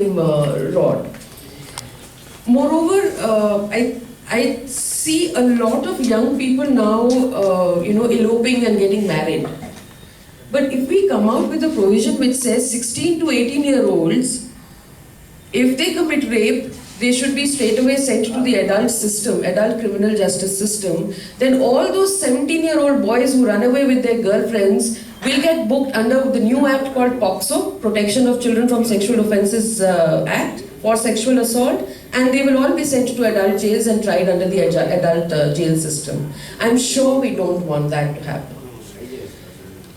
rod. Moreover, I see a lot of young people now, eloping and getting married. But if we come out with a provision which says 16 to 18-year-olds, if they commit rape, they should be straight away sent to the adult system, adult criminal justice system, then all those 17-year-old boys who run away with their girlfriends will get booked under the new act called POCSO, Protection of Children from Sexual Offences Act, for sexual assault, and they will all be sent to adult jails and tried under the adult jail system. I'm sure we don't want that to happen.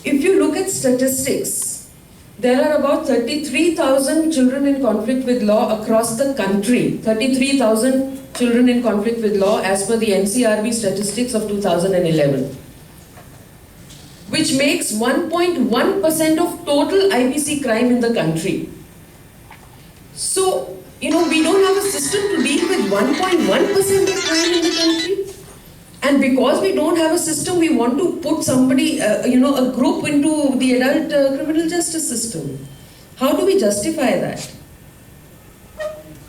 If you look at statistics, there are about 33,000 children in conflict with law across the country. 33,000 children in conflict with law as per the NCRB statistics of 2011. Which makes 1.1% of total IPC crime in the country. So, we don't have a system to deal with 1.1% of crime in the country. And because we don't have a system, we want to put somebody, a group into the adult criminal justice system. How do we justify that?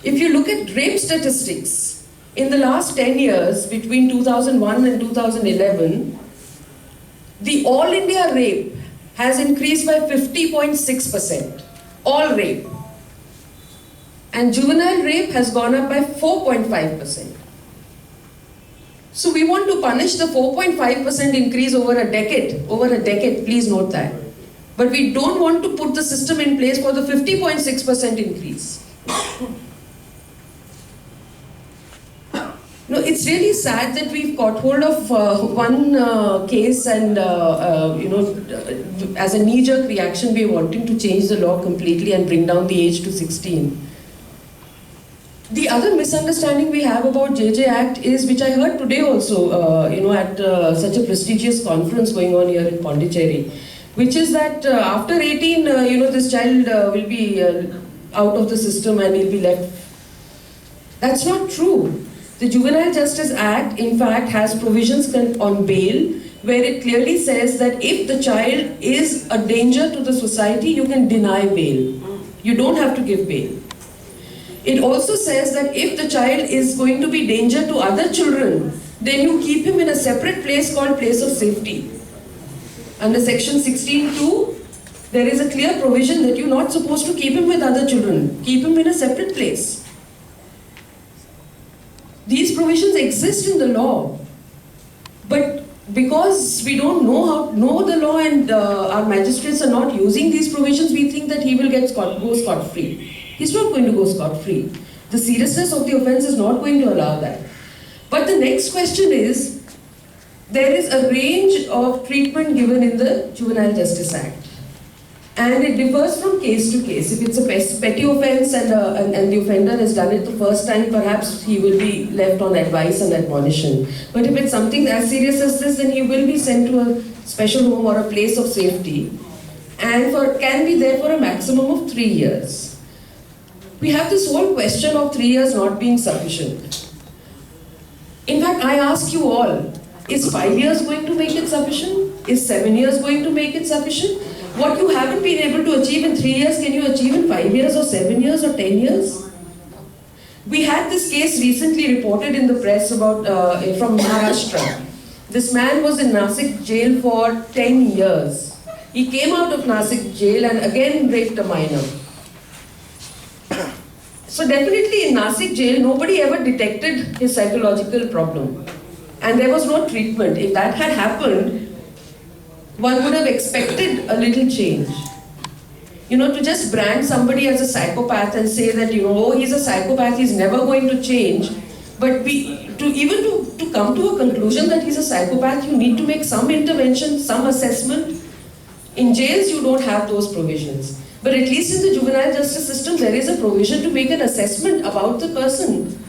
If you look at rape statistics, in the last 10 years, between 2001 and 2011, the all India rape has increased by 50.6%. All rape. And juvenile rape has gone up by 4.5%. So we want to punish the 4.5% increase over a decade, please note that. But we don't want to put the system in place for the 50.6% increase. No, it's really sad that we've got hold of one case and, as a knee-jerk reaction, we're wanting to change the law completely and bring down the age to 16. The other misunderstanding we have about JJ Act is, which I heard today also, at such a prestigious conference going on here in Puducherry, which is that after 18, this child will be out of the system and he'll be left. That's not true. The Juvenile Justice Act, in fact, has provisions on bail, where it clearly says that if the child is a danger to the society, you can deny bail. You don't have to give bail. It also says that if the child is going to be danger to other children, then you keep him in a separate place called place of safety. Under section 16(2), there is a clear provision that you're not supposed to keep him with other children. Keep him in a separate place. These provisions exist in the law. But because we don't know the law and our magistrates are not using these provisions, we think that he will go scot-free. He's not going to go scot-free. The seriousness of the offense is not going to allow that. But the next question is, there is a range of treatment given in the Juvenile Justice Act. And it differs from case to case. If it's a petty offense and the offender has done it the first time, perhaps he will be left on advice and admonition. But if it's something as serious as this, then he will be sent to a special home or a place of safety and can be there for a maximum of 3 years. We have this whole question of 3 years not being sufficient. In fact, I ask you all, is 5 years going to make it sufficient? Is 7 years going to make it sufficient? What you haven't been able to achieve in 3 years, can you achieve in 5 years or 7 years or 10 years? We had this case recently reported in the press about from Maharashtra. This man was in Nasik jail for 10 years. He came out of Nasik jail and again raped a minor. So definitely in Nasik jail, nobody ever detected his psychological problem. And there was no treatment. If that had happened, one would have expected a little change. To just brand somebody as a psychopath and say that, he's a psychopath, he's never going to change. But to come to a conclusion that he's a psychopath, you need to make some intervention, some assessment. In jails, you don't have those provisions. But at least in the juvenile justice system, there is a provision to make an assessment about the person.